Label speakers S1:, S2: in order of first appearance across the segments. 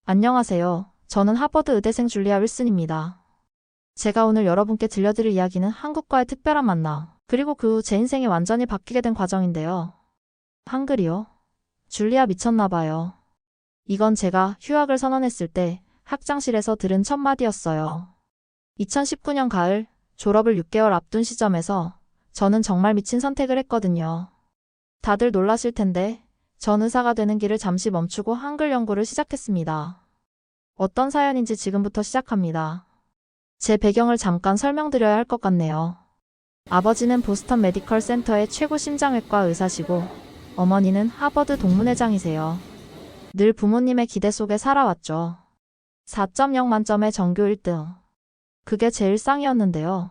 S1: 안녕하세요. 저는 하버드 의대생 줄리아 윌슨입니다. 제가 오늘 여러분께 들려드릴 이야기는 한국과의 특별한 만남, 그리고 그 후 제 인생이 완전히 바뀌게 된 과정인데요. 한글이요? 줄리아 미쳤나봐요. 이건 제가 휴학을 선언했을 때 학장실에서 들은 첫 마디였어요. 2019년 가을, 졸업을 6개월 앞둔 시점에서 저는 정말 미친 선택을 했거든요. 다들 놀라실 텐데, 전 의사가 되는 길을 잠시 멈추고 한글 연구를 시작했습니다. 어떤 사연인지 지금부터 시작합니다. 제 배경을 잠깐 설명드려야 할 것 같네요. 아버지는 보스턴 메디컬 센터의 최고 심장외과 의사시고, 어머니는 하버드 동문회장이세요. 늘 부모님의 기대 속에 살아왔죠. 4.0 만점의 전교 1등. 그게 제 일상이었는데요.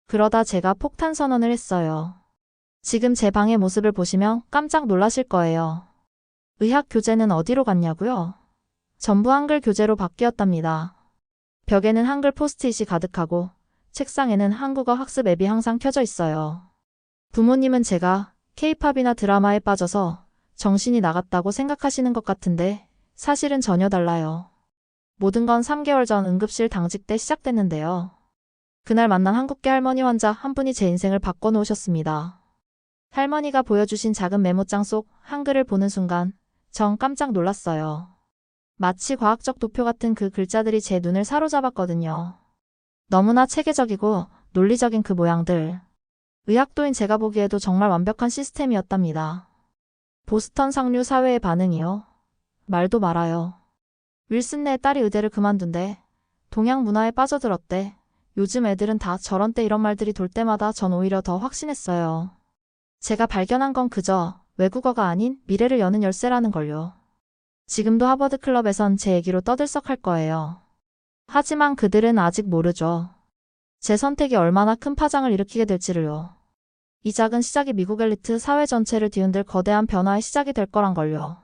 S1: 그러다 제가 폭탄 선언을 했어요. 지금 제 방의 모습을 보시면 깜짝 놀라실 거예요. 의학 교재는 어디로 갔냐고요? 전부 한글 교재로 바뀌었답니다. 벽에는 한글 포스트잇이 가득하고 책상에는 한국어 학습 앱이 항상 켜져 있어요. 부모님은 제가 케이팝이나 드라마에 빠져서 정신이 나갔다고 생각하시는 것 같은데 사실은 전혀 달라요. 모든 건 3개월 전 응급실 당직 때 시작됐는데요. 그날 만난 한국계 할머니 환자 한 분이 제 인생을 바꿔놓으셨습니다. 할머니가 보여주신 작은 메모장 속 한글을 보는 순간 전 깜짝 놀랐어요. 마치 과학적 도표 같은 그 글자들이 제 눈을 사로잡았거든요. 너무나 체계적이고 논리적인 그 모양들. 의학도인 제가 보기에도 정말 완벽한 시스템이었답니다. 보스턴 상류 사회의 반응이요. 말도 말아요. 윌슨네 딸이 의대를 그만둔대. 동양 문화에 빠져들었대. 요즘 애들은 다 저런 때 이런 말들이 돌 때마다 전 오히려 더 확신했어요. 제가 발견한 건 그저 외국어가 아닌 미래를 여는 열쇠라는 걸요. 지금도 하버드 클럽에선 제 얘기로 떠들썩할 거예요. 하지만 그들은 아직 모르죠. 제 선택이 얼마나 큰 파장을 일으키게 될지를요. 이 작은 시작이 미국 엘리트 사회 전체를 뒤흔들 거대한 변화의 시작이 될 거란 걸요.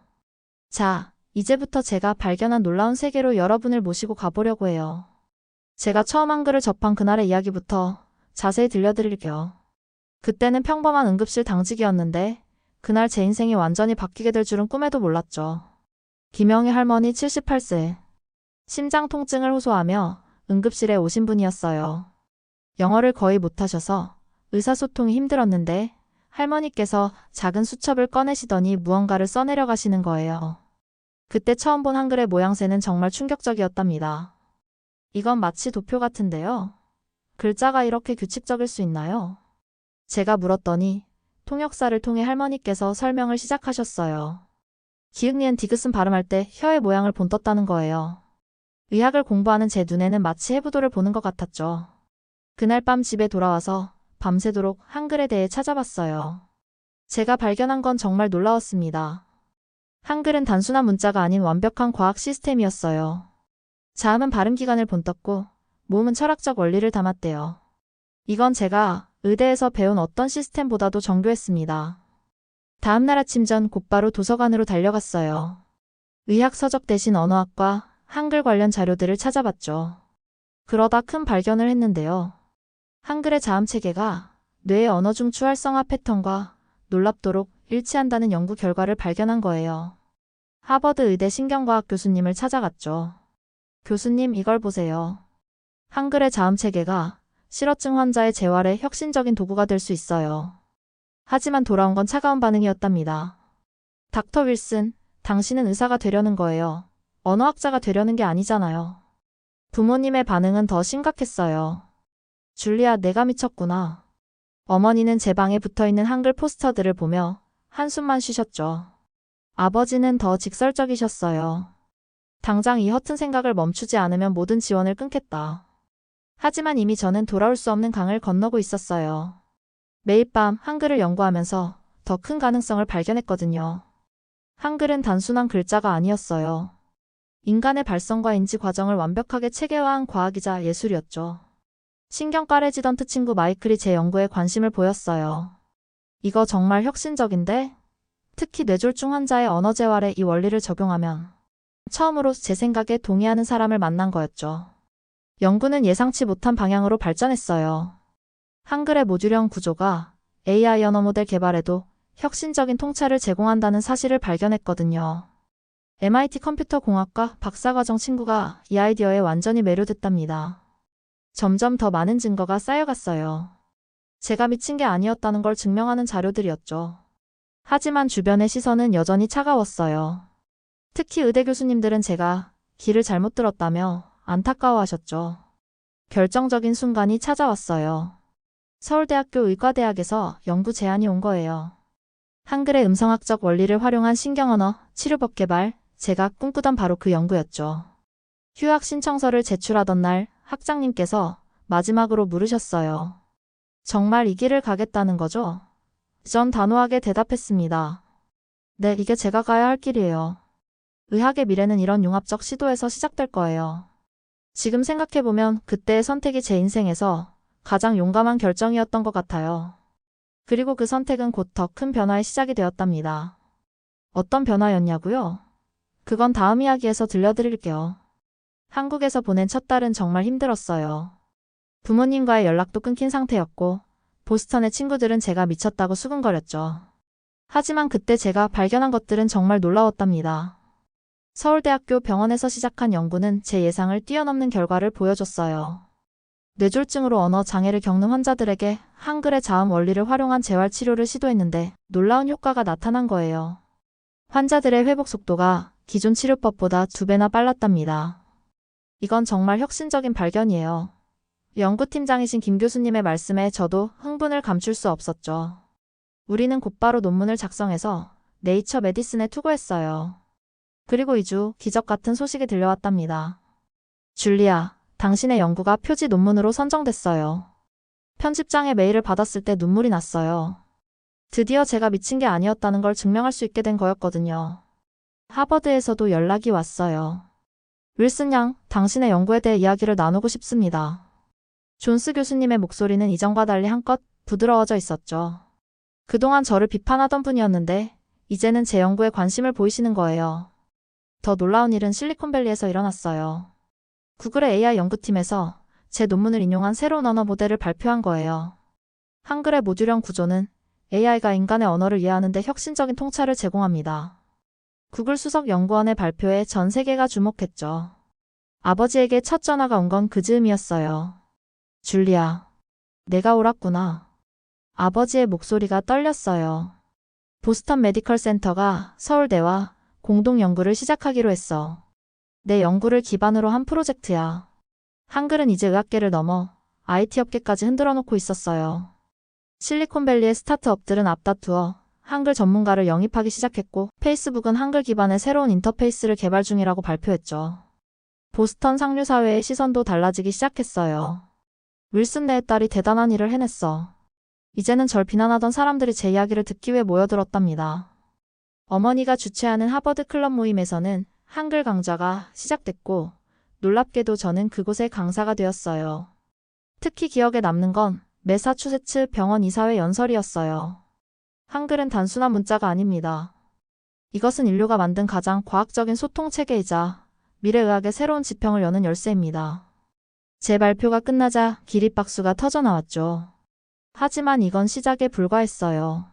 S1: 자, 이제부터 제가 발견한 놀라운 세계로 여러분을 모시고 가보려고 해요. 제가 처음 한글을 접한 그날의 이야기부터 자세히 들려드릴게요. 그때는 평범한 응급실 당직이었는데 그날 제 인생이 완전히 바뀌게 될 줄은 꿈에도 몰랐죠. 김영희 할머니 78세. 심장 통증을 호소하며 응급실에 오신 분이었어요. 영어를 거의 못하셔서 의사소통이 힘들었는데 할머니께서 작은 수첩을 꺼내시더니 무언가를 써내려 가시는 거예요. 그때 처음 본 한글의 모양새는 정말 충격적이었답니다. 이건 마치 도표 같은데요. 글자가 이렇게 규칙적일 수 있나요? 제가 물었더니 통역사를 통해 할머니께서 설명을 시작하셨어요. 기역 니은 디귿은 발음할 때 혀의 모양을 본떴다는 거예요. 의학을 공부하는 제 눈에는 마치 해부도를 보는 것 같았죠. 그날 밤 집에 돌아와서 밤새도록 한글에 대해 찾아봤어요. 제가 발견한 건 정말 놀라웠습니다. 한글은 단순한 문자가 아닌 완벽한 과학 시스템이었어요. 자음은 발음 기관을 본떴고 모음은 철학적 원리를 담았대요. 이건 제가 의대에서 배운 어떤 시스템보다도 정교했습니다. 다음날 아침 전 곧바로 도서관으로 달려갔어요. 의학 서적 대신 언어학과 한글 관련 자료들을 찾아봤죠. 그러다 큰 발견을 했는데요. 한글의 자음 체계가 뇌의 언어 중추 활성화 패턴과 놀랍도록 일치한다는 연구 결과를 발견한 거예요. 하버드 의대 신경과학 교수님을 찾아갔죠. 교수님, 이걸 보세요. 한글의 자음 체계가 실어증 환자의 재활에 혁신적인 도구가 될 수 있어요. 하지만 돌아온 건 차가운 반응이었답니다. 닥터 윌슨, 당신은 의사가 되려는 거예요. 언어학자가 되려는 게 아니잖아요. 부모님의 반응은 더 심각했어요. 줄리아, 내가 미쳤구나. 어머니는 제 방에 붙어있는 한글 포스터들을 보며 한숨만 쉬셨죠. 아버지는 더 직설적이셨어요. 당장 이 허튼 생각을 멈추지 않으면 모든 지원을 끊겠다. 하지만 이미 저는 돌아올 수 없는 강을 건너고 있었어요. 매일 밤 한글을 연구하면서 더 큰 가능성을 발견했거든요. 한글은 단순한 글자가 아니었어요. 인간의 발성과 인지 과정을 완벽하게 체계화한 과학이자 예술이었죠. 신경과 레지던트 친구 마이클이 제 연구에 관심을 보였어요. 이거 정말 혁신적인데? 특히 뇌졸중 환자의 언어 재활에 이 원리를 적용하면 처음으로 제 생각에 동의하는 사람을 만난 거였죠. 연구는 예상치 못한 방향으로 발전했어요. 한글의 모듈형 구조가 AI 언어 모델 개발에도 혁신적인 통찰을 제공한다는 사실을 발견했거든요. MIT 컴퓨터공학과 박사과정 친구가 이 아이디어에 완전히 매료됐답니다. 점점 더 많은 증거가 쌓여갔어요. 제가 미친 게 아니었다는 걸 증명하는 자료들이었죠. 하지만 주변의 시선은 여전히 차가웠어요. 특히 의대 교수님들은 제가 길을 잘못 들었다며 안타까워하셨죠. 결정적인 순간이 찾아왔어요. 서울대학교 의과대학에서 연구 제안이 온 거예요. 한글의 음성학적 원리를 활용한 신경언어 치료법 개발, 제가 꿈꾸던 바로 그 연구였죠. 휴학 신청서를 제출하던 날 학장님께서 마지막으로 물으셨어요. 정말 이 길을 가겠다는 거죠? 전 단호하게 대답했습니다. 네, 이게 제가 가야 할 길이에요. 의학의 미래는 이런 융합적 시도에서 시작될 거예요. 지금 생각해보면 그때의 선택이 제 인생에서 가장 용감한 결정이었던 것 같아요. 그리고 그 선택은 곧 더 큰 변화의 시작이 되었답니다. 어떤 변화였냐고요? 그건 다음 이야기에서 들려드릴게요. 한국에서 보낸 첫 달은 정말 힘들었어요. 부모님과의 연락도 끊긴 상태였고 보스턴의 친구들은 제가 미쳤다고 수군거렸죠. 하지만 그때 제가 발견한 것들은 정말 놀라웠답니다. 서울대학교 병원에서 시작한 연구는 제 예상을 뛰어넘는 결과를 보여줬어요. 뇌졸중으로 언어 장애를 겪는 환자들에게 한글의 자음 원리를 활용한 재활 치료를 시도했는데 놀라운 효과가 나타난 거예요. 환자들의 회복 속도가 기존 치료법보다 2배나 빨랐답니다. 이건 정말 혁신적인 발견이에요. 연구팀장이신 김 교수님의 말씀에 저도 흥분을 감출 수 없었죠. 우리는 곧바로 논문을 작성해서 네이처 메디슨에 투고했어요. 그리고 2주 기적 같은 소식이 들려왔답니다. 줄리아, 당신의 연구가 표지 논문으로 선정됐어요. 편집장의 메일을 받았을 때 눈물이 났어요. 드디어 제가 미친 게 아니었다는 걸 증명할 수 있게 된 거였거든요. 하버드에서도 연락이 왔어요. 윌슨 양, 당신의 연구에 대해 이야기를 나누고 싶습니다. 존스 교수님의 목소리는 이전과 달리 한껏 부드러워져 있었죠. 그동안 저를 비판하던 분이었는데 이제는 제 연구에 관심을 보이시는 거예요. 더 놀라운 일은 실리콘밸리에서 일어났어요. 구글의 AI 연구팀에서 제 논문을 인용한 새로운 언어 모델을 발표한 거예요. 한글의 모듈형 구조는 AI가 인간의 언어를 이해하는 데 혁신적인 통찰을 제공합니다. 구글 수석 연구원의 발표에 전 세계가 주목했죠. 아버지에게 첫 전화가 온 건 그 즈음이었어요. 줄리아, 내가 옳았구나. 아버지의 목소리가 떨렸어요. 보스턴 메디컬 센터가 서울대와 공동 연구를 시작하기로 했어. 내 연구를 기반으로 한 프로젝트야. 한글은 이제 의학계를 넘어 IT 업계까지 흔들어 놓고 있었어요. 실리콘밸리의 스타트업들은 앞다투어 한글 전문가를 영입하기 시작했고 페이스북은 한글 기반의 새로운 인터페이스를 개발 중이라고 발표했죠. 보스턴 상류사회의 시선도 달라지기 시작했어요. 윌슨 네의 딸이 대단한 일을 해냈어. 이제는 절 비난하던 사람들이 제 이야기를 듣기 위해 모여들었답니다. 어머니가 주최하는 하버드 클럽 모임에서는 한글 강좌가 시작됐고 놀랍게도 저는 그곳의 강사가 되었어요. 특히 기억에 남는 건 매사추세츠 병원 이사회 연설이었어요. 한글은 단순한 문자가 아닙니다. 이것은 인류가 만든 가장 과학적인 소통 체계이자 미래의학의 새로운 지평을 여는 열쇠입니다. 제 발표가 끝나자 기립박수가 터져나왔죠. 하지만 이건 시작에 불과했어요.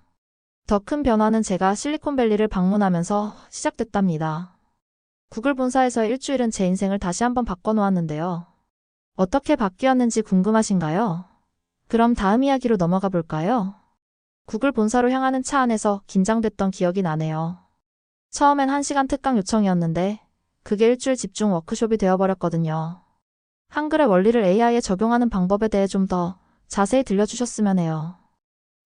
S1: 더 큰 변화는 제가 실리콘밸리를 방문하면서 시작됐답니다. 구글 본사에서 일주일은 제 인생을 다시 한번 바꿔놓았는데요. 어떻게 바뀌었는지 궁금하신가요? 그럼 다음 이야기로 넘어가 볼까요? 구글 본사로 향하는 차 안에서 긴장됐던 기억이 나네요. 처음엔 1시간 특강 요청이었는데 그게 일주일 집중 워크숍이 되어버렸거든요. 한글의 원리를 AI에 적용하는 방법에 대해 좀 더 자세히 들려주셨으면 해요.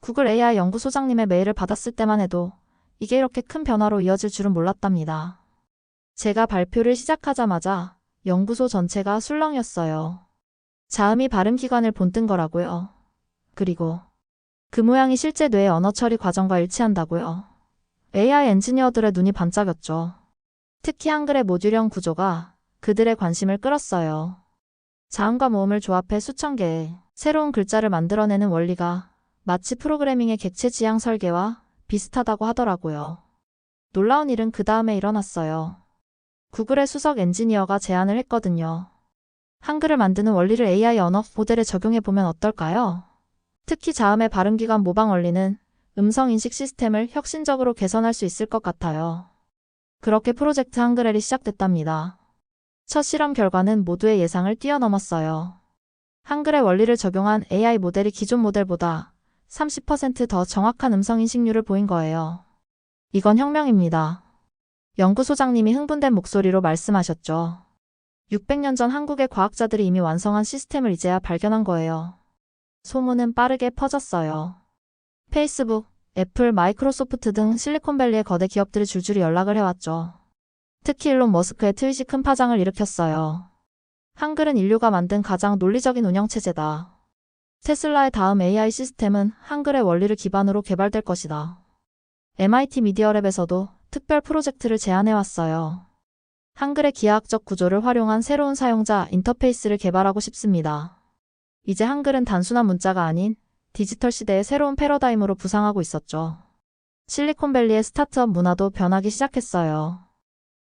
S1: 구글 AI 연구소장님의 메일을 받았을 때만 해도 이게 이렇게 큰 변화로 이어질 줄은 몰랐답니다. 제가 발표를 시작하자마자 연구소 전체가 술렁이었어요. 자음이 발음 기관을 본뜬 거라고요. 그리고 그 모양이 실제 뇌의 언어 처리 과정과 일치한다고요. AI 엔지니어들의 눈이 반짝였죠. 특히 한글의 모듈형 구조가 그들의 관심을 끌었어요. 자음과 모음을 조합해 수천 개의 새로운 글자를 만들어내는 원리가 마치 프로그래밍의 객체 지향 설계와 비슷하다고 하더라고요. 놀라운 일은 그 다음에 일어났어요. 구글의 수석 엔지니어가 제안을 했거든요. 한글을 만드는 원리를 AI 언어 모델에 적용해보면 어떨까요? 특히 자음의 발음기관 모방 원리는 음성 인식 시스템을 혁신적으로 개선할 수 있을 것 같아요. 그렇게 프로젝트 한글엘이 시작됐답니다. 첫 실험 결과는 모두의 예상을 뛰어넘었어요. 한글의 원리를 적용한 AI 모델이 기존 모델보다 30%더 정확한 음성 인식률을 보인 거예요. 이건 혁명입니다. 연구소장님이 흥분된 목소리로 말씀하셨죠. 600년 전 한국의 과학자들이 이미 완성한 시스템을 이제야 발견한 거예요. 소문은 빠르게 퍼졌어요. 페이스북, 애플, 마이크로소프트 등 실리콘밸리의 거대 기업들이 줄줄이 연락을 해왔죠. 특히 일론 머스크의 트윗이 큰 파장을 일으켰어요. 한글은 인류가 만든 가장 논리적인 운영체제다. 테슬라의 다음 AI 시스템은 한글의 원리를 기반으로 개발될 것이다. MIT 미디어랩에서도 특별 프로젝트를 제안해왔어요. 한글의 기하학적 구조를 활용한 새로운 사용자 인터페이스를 개발하고 싶습니다. 이제 한글은 단순한 문자가 아닌 디지털 시대의 새로운 패러다임으로 부상하고 있었죠. 실리콘밸리의 스타트업 문화도 변하기 시작했어요.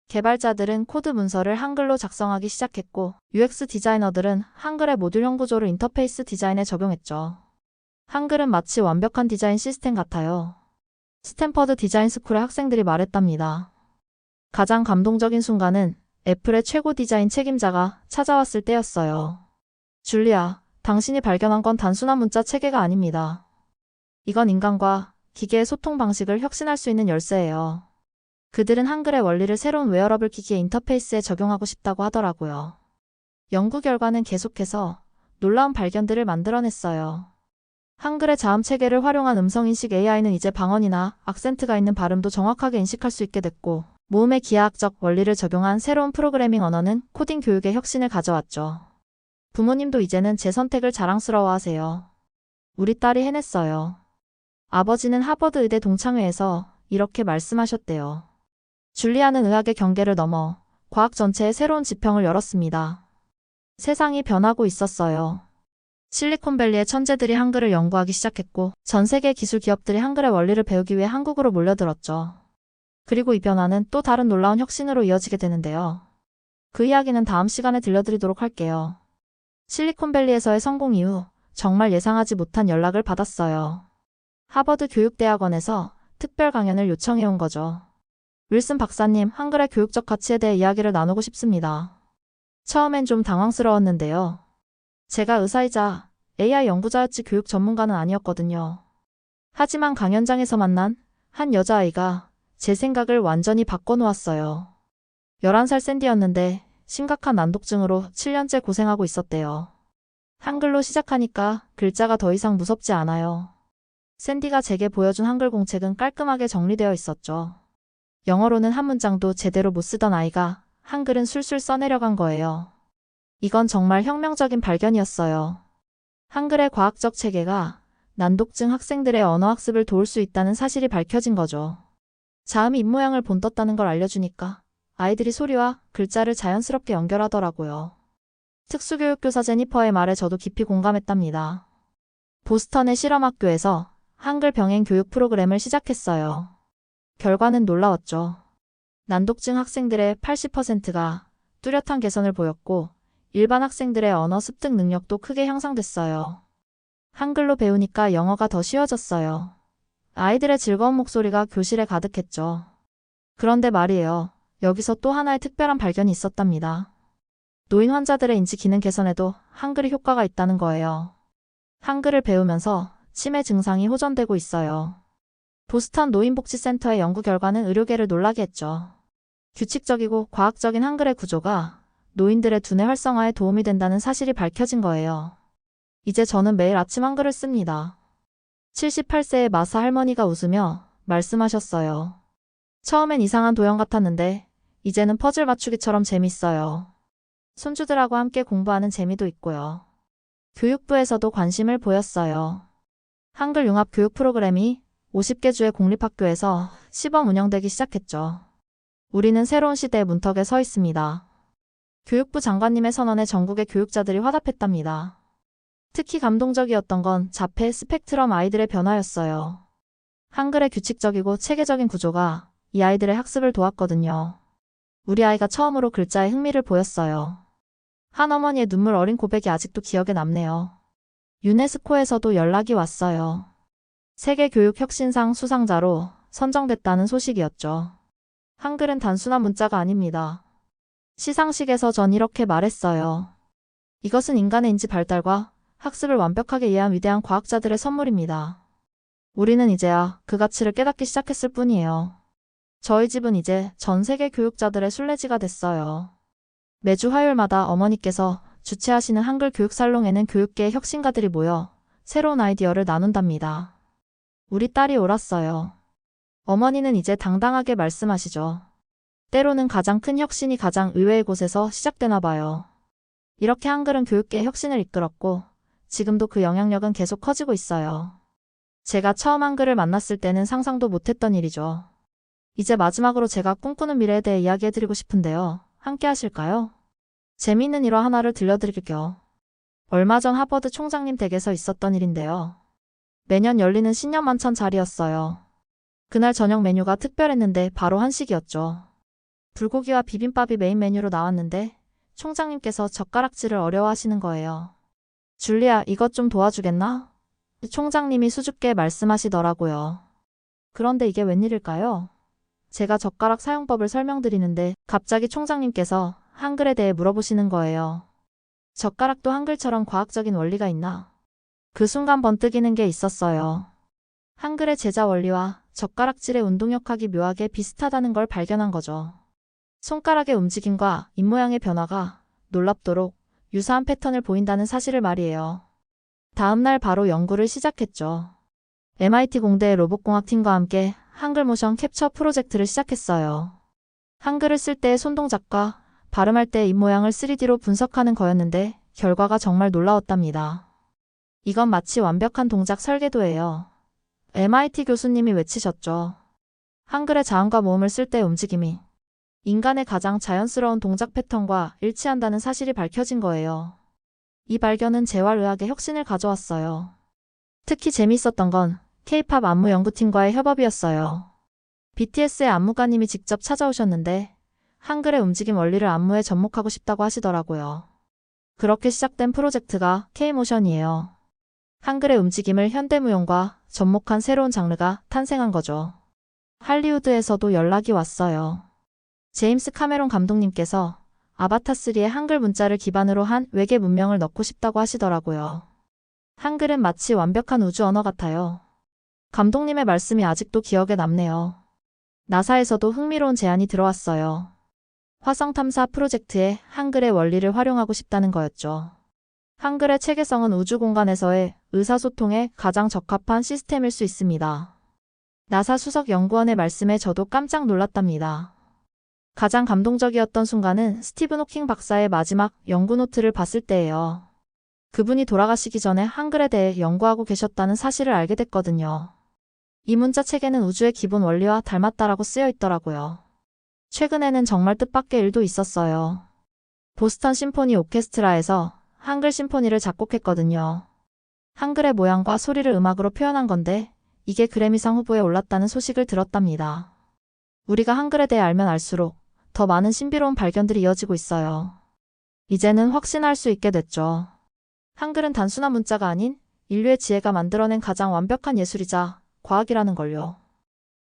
S1: 개발자들은 코드 문서를 한글로 작성하기 시작했고 UX 디자이너들은 한글의 모듈형 구조를 인터페이스 디자인에 적용했죠. 한글은 마치 완벽한 디자인 시스템 같아요. 스탠퍼드 디자인 스쿨의 학생들이 말했답니다. 가장 감동적인 순간은 애플의 최고 디자인 책임자가 찾아왔을 때였어요. 줄리아, 당신이 발견한 건 단순한 문자 체계가 아닙니다. 이건 인간과 기계의 소통 방식을 혁신할 수 있는 열쇠예요. 그들은 한글의 원리를 새로운 웨어러블 기기의 인터페이스에 적용하고 싶다고 하더라고요. 연구 결과는 계속해서 놀라운 발견들을 만들어냈어요. 한글의 자음 체계를 활용한 음성인식 AI는 이제 방언이나 악센트가 있는 발음도 정확하게 인식할 수 있게 됐고, 모음의 기하학적 원리를 적용한 새로운 프로그래밍 언어는 코딩 교육의 혁신을 가져왔죠. 부모님도 이제는 제 선택을 자랑스러워하세요. 우리 딸이 해냈어요. 아버지는 하버드 의대 동창회에서 이렇게 말씀하셨대요. 줄리아는 의학의 경계를 넘어 과학 전체의 새로운 지평을 열었습니다. 세상이 변하고 있었어요. 실리콘밸리의 천재들이 한글을 연구하기 시작했고 전 세계 기술 기업들이 한글의 원리를 배우기 위해 한국으로 몰려들었죠. 그리고 이 변화는 또 다른 놀라운 혁신으로 이어지게 되는데요. 그 이야기는 다음 시간에 들려드리도록 할게요. 실리콘밸리에서의 성공 이후 정말 예상하지 못한 연락을 받았어요. 하버드 교육대학원에서 특별 강연을 요청해온 거죠. 윌슨 박사님, 한글의 교육적 가치에 대해 이야기를 나누고 싶습니다. 처음엔 좀 당황스러웠는데요. 제가 의사이자 AI 연구자였지 교육 전문가는 아니었거든요. 하지만 강연장에서 만난 한 여자아이가 제 생각을 완전히 바꿔놓았어요. 11살 샌디였는데 심각한 난독증으로 7년째 고생하고 있었대요. 한글로 시작하니까 글자가 더 이상 무섭지 않아요. 샌디가 제게 보여준 한글 공책은 깔끔하게 정리되어 있었죠. 영어로는 한 문장도 제대로 못 쓰던 아이가 한글은 술술 써내려간 거예요. 이건 정말 혁명적인 발견이었어요. 한글의 과학적 체계가 난독증 학생들의 언어학습을 도울 수 있다는 사실이 밝혀진 거죠. 자음이 입모양을 본떴다는 걸 알려주니까 아이들이 소리와 글자를 자연스럽게 연결하더라고요. 특수교육교사 제니퍼의 말에 저도 깊이 공감했답니다. 보스턴의 실험학교에서 한글 병행 교육 프로그램을 시작했어요. 결과는 놀라웠죠. 난독증 학생들의 80%가 뚜렷한 개선을 보였고 일반 학생들의 언어 습득 능력도 크게 향상됐어요. 한글로 배우니까 영어가 더 쉬워졌어요. 아이들의 즐거운 목소리가 교실에 가득했죠. 그런데 말이에요. 여기서 또 하나의 특별한 발견이 있었답니다. 노인 환자들의 인지 기능 개선에도 한글이 효과가 있다는 거예요. 한글을 배우면서 치매 증상이 호전되고 있어요. 보스턴 노인복지센터의 연구 결과는 의료계를 놀라게 했죠. 규칙적이고 과학적인 한글의 구조가 노인들의 두뇌 활성화에 도움이 된다는 사실이 밝혀진 거예요. 이제 저는 매일 아침 한글을 씁니다. 78세의 마사 할머니가 웃으며 말씀하셨어요. 처음엔 이상한 도형 같았는데 이제는 퍼즐 맞추기처럼 재밌어요. 손주들하고 함께 공부하는 재미도 있고요. 교육부에서도 관심을 보였어요. 한글 융합 교육 프로그램이 50개 주의 공립학교에서 시범 운영되기 시작했죠. 우리는 새로운 시대의 문턱에 서 있습니다. 교육부 장관님의 선언에 전국의 교육자들이 화답했답니다. 특히 감동적이었던 건 자폐 스펙트럼 아이들의 변화였어요. 한글의 규칙적이고 체계적인 구조가 이 아이들의 학습을 도왔거든요. 우리 아이가 처음으로 글자에 흥미를 보였어요. 한 어머니의 눈물 어린 고백이 아직도 기억에 남네요. 유네스코에서도 연락이 왔어요. 세계교육혁신상 수상자로 선정됐다는 소식이었죠. 한글은 단순한 문자가 아닙니다. 시상식에서 전 이렇게 말했어요. 이것은 인간의 인지 발달과 학습을 완벽하게 이해한 위대한 과학자들의 선물입니다. 우리는 이제야 그 가치를 깨닫기 시작했을 뿐이에요. 저희 집은 이제 전 세계 교육자들의 순례지가 됐어요. 매주 화요일마다 어머니께서 주최하시는 한글 교육 살롱에는 교육계의 혁신가들이 모여 새로운 아이디어를 나눈답니다. 우리 딸이 옳았어요. 어머니는 이제 당당하게 말씀하시죠. 때로는 가장 큰 혁신이 가장 의외의 곳에서 시작되나 봐요. 이렇게 한글은 교육계의 혁신을 이끌었고 지금도 그 영향력은 계속 커지고 있어요. 제가 처음 한글을 만났을 때는 상상도 못했던 일이죠. 이제 마지막으로 제가 꿈꾸는 미래에 대해 이야기해드리고 싶은데요. 함께 하실까요? 재미있는 일화 하나를 들려드릴게요. 얼마 전 하버드 총장님 댁에서 있었던 일인데요. 매년 열리는 신년 만찬 자리였어요. 그날 저녁 메뉴가 특별했는데 바로 한식이었죠. 불고기와 비빔밥이 메인 메뉴로 나왔는데 총장님께서 젓가락질을 어려워하시는 거예요. 줄리아, 이것 좀 도와주겠나? 총장님이 수줍게 말씀하시더라고요. 그런데 이게 웬일일까요? 제가 젓가락 사용법을 설명드리는데 갑자기 총장님께서 한글에 대해 물어보시는 거예요. 젓가락도 한글처럼 과학적인 원리가 있나? 그 순간 번뜩이는 게 있었어요. 한글의 제자 원리와 젓가락질의 운동역학이 묘하게 비슷하다는 걸 발견한 거죠. 손가락의 움직임과 입모양의 변화가 놀랍도록 유사한 패턴을 보인다는 사실을 말이에요. 다음날 바로 연구를 시작했죠. MIT 공대의 로봇공학팀과 함께 한글 모션 캡처 프로젝트를 시작했어요. 한글을 쓸 때의 손동작과 발음할 때의 입모양을 3D로 분석하는 거였는데 결과가 정말 놀라웠답니다. 이건 마치 완벽한 동작 설계도예요. MIT 교수님이 외치셨죠. 한글의 자음과 모음을 쓸 때의 움직임이 인간의 가장 자연스러운 동작 패턴과 일치한다는 사실이 밝혀진 거예요. 이 발견은 재활의학의 혁신을 가져왔어요. 특히 재미있었던 건 K-팝 안무 연구팀과의 협업이었어요. BTS의 안무가님이 직접 찾아오셨는데 한글의 움직임 원리를 안무에 접목하고 싶다고 하시더라고요. 그렇게 시작된 프로젝트가 K-모션이에요. 한글의 움직임을 현대무용과 접목한 새로운 장르가 탄생한 거죠. 할리우드에서도 연락이 왔어요. 제임스 카메론 감독님께서 아바타3에 한글 문자를 기반으로 한 외계 문명을 넣고 싶다고 하시더라고요. 한글은 마치 완벽한 우주 언어 같아요. 감독님의 말씀이 아직도 기억에 남네요. 나사에서도 흥미로운 제안이 들어왔어요. 화성 탐사 프로젝트에 한글의 원리를 활용하고 싶다는 거였죠. 한글의 체계성은 우주 공간에서의 의사소통에 가장 적합한 시스템일 수 있습니다. 나사 수석 연구원의 말씀에 저도 깜짝 놀랐답니다. 가장 감동적이었던 순간은 스티븐 호킹 박사의 마지막 연구 노트를 봤을 때예요. 그분이 돌아가시기 전에 한글에 대해 연구하고 계셨다는 사실을 알게 됐거든요. 이 문자 체계는 우주의 기본 원리와 닮았다라고 쓰여 있더라고요. 최근에는 정말 뜻밖의 일도 있었어요. 보스턴 심포니 오케스트라에서 한글 심포니를 작곡했거든요. 한글의 모양과 소리를 음악으로 표현한 건데 이게 그래미상 후보에 올랐다는 소식을 들었답니다. 우리가 한글에 대해 알면 알수록 더 많은 신비로운 발견들이 이어지고 있어요. 이제는 확신할 수 있게 됐죠. 한글은 단순한 문자가 아닌 인류의 지혜가 만들어낸 가장 완벽한 예술이자 과학이라는 걸요.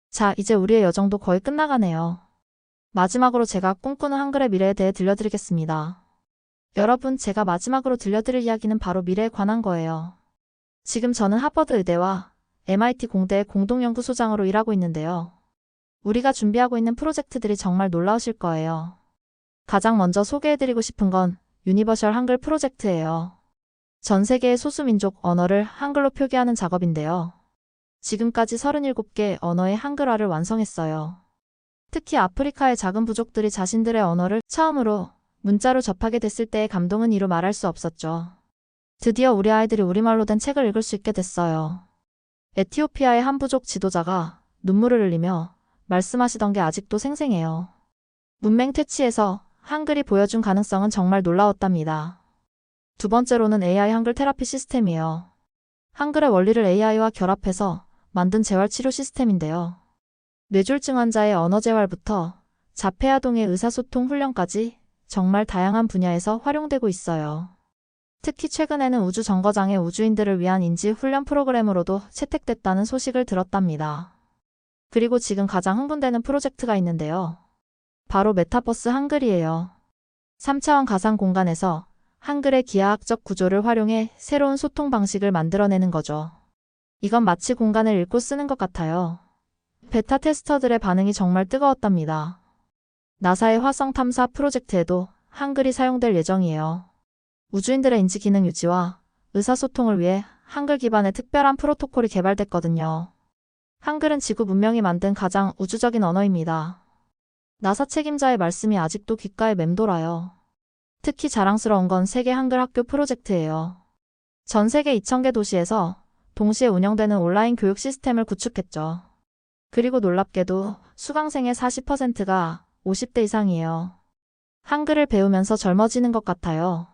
S1: 자, 이제 우리의 여정도 거의 끝나가네요. 마지막으로 제가 꿈꾸는 한글의 미래에 대해 들려드리겠습니다. 여러분, 제가 마지막으로 들려드릴 이야기는 바로 미래에 관한 거예요. 지금 저는 하버드 의대와 MIT 공대의 공동연구소장으로 일하고 있는데요. 우리가 준비하고 있는 프로젝트들이 정말 놀라우실 거예요. 가장 먼저 소개해드리고 싶은 건 유니버셜 한글 프로젝트예요. 전 세계의 소수민족 언어를 한글로 표기하는 작업인데요. 지금까지 37개 언어의 한글화를 완성했어요. 특히 아프리카의 작은 부족들이 자신들의 언어를 처음으로 문자로 접하게 됐을 때의 감동은 이루 말할 수 없었죠. 드디어 우리 아이들이 우리말로 된 책을 읽을 수 있게 됐어요. 에티오피아의 한 부족 지도자가 눈물을 흘리며 말씀하시던 게 아직도 생생해요. 문맹 퇴치에서 한글이 보여준 가능성은 정말 놀라웠답니다. 두 번째로는 AI 한글 테라피 시스템이에요. 한글의 원리를 AI와 결합해서 만든 재활치료 시스템인데요. 뇌졸중 환자의 언어재활부터 자폐아동의 의사소통 훈련까지 정말 다양한 분야에서 활용되고 있어요. 특히 최근에는 우주정거장의 우주인들을 위한 인지 훈련 프로그램으로도 채택됐다는 소식을 들었답니다. 그리고 지금 가장 흥분되는 프로젝트가 있는데요. 바로 메타버스 한글이에요. 3차원 가상 공간에서 한글의 기하학적 구조를 활용해 새로운 소통 방식을 만들어내는 거죠. 이건 마치 공간을 읽고 쓰는 것 같아요. 베타 테스터들의 반응이 정말 뜨거웠답니다. 나사의 화성 탐사 프로젝트에도 한글이 사용될 예정이에요. 우주인들의 인지 기능 유지와 의사소통을 위해 한글 기반의 특별한 프로토콜이 개발됐거든요. 한글은 지구 문명이 만든 가장 우주적인 언어입니다. 나사 책임자의 말씀이 아직도 귓가에 맴돌아요. 특히 자랑스러운 건 세계 한글 학교 프로젝트예요. 전 세계 2,000개 도시에서 동시에 운영되는 온라인 교육 시스템을 구축했죠. 그리고 놀랍게도 수강생의 40%가 50대 이상이에요. 한글을 배우면서 젊어지는 것 같아요.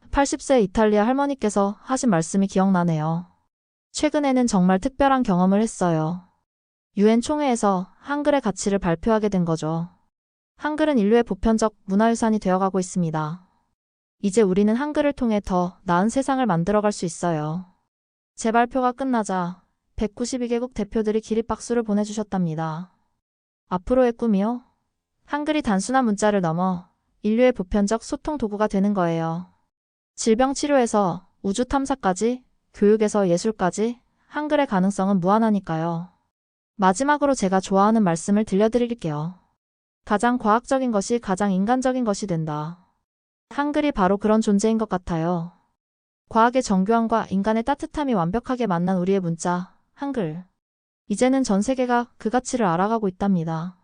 S1: 80세 이탈리아 할머니께서 하신 말씀이 기억나네요. 최근에는 정말 특별한 경험을 했어요. 유엔 총회에서 한글의 가치를 발표하게 된 거죠. 한글은 인류의 보편적 문화유산이 되어가고 있습니다. 이제 우리는 한글을 통해 더 나은 세상을 만들어갈 수 있어요. 재발표가 끝나자 192개국 대표들이 기립박수를 보내주셨답니다. 앞으로의 꿈이요? 한글이 단순한 문자를 넘어 인류의 보편적 소통 도구가 되는 거예요. 질병 치료에서 우주 탐사까지, 교육에서 예술까지 한글의 가능성은 무한하니까요. 마지막으로 제가 좋아하는 말씀을 들려드릴게요. 가장 과학적인 것이 가장 인간적인 것이 된다. 한글이 바로 그런 존재인 것 같아요. 과학의 정교함과 인간의 따뜻함이 완벽하게 만난 우리의 문자, 한글. 이제는 전 세계가 그 가치를 알아가고 있답니다.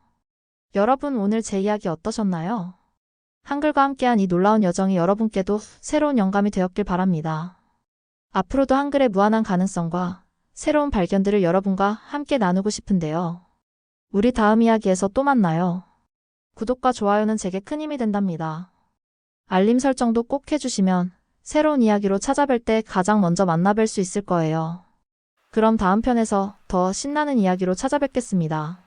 S1: 여러분 오늘 제 이야기 어떠셨나요? 한글과 함께한 이 놀라운 여정이 여러분께도 새로운 영감이 되었길 바랍니다. 앞으로도 한글의 무한한 가능성과 새로운 발견들을 여러분과 함께 나누고 싶은데요. 우리 다음 이야기에서 또 만나요. 구독과 좋아요는 제게 큰 힘이 된답니다. 알림 설정도 꼭 해주시면 새로운 이야기로 찾아뵐 때 가장 먼저 만나뵐 수 있을 거예요. 그럼 다음 편에서 더 신나는 이야기로 찾아뵙겠습니다.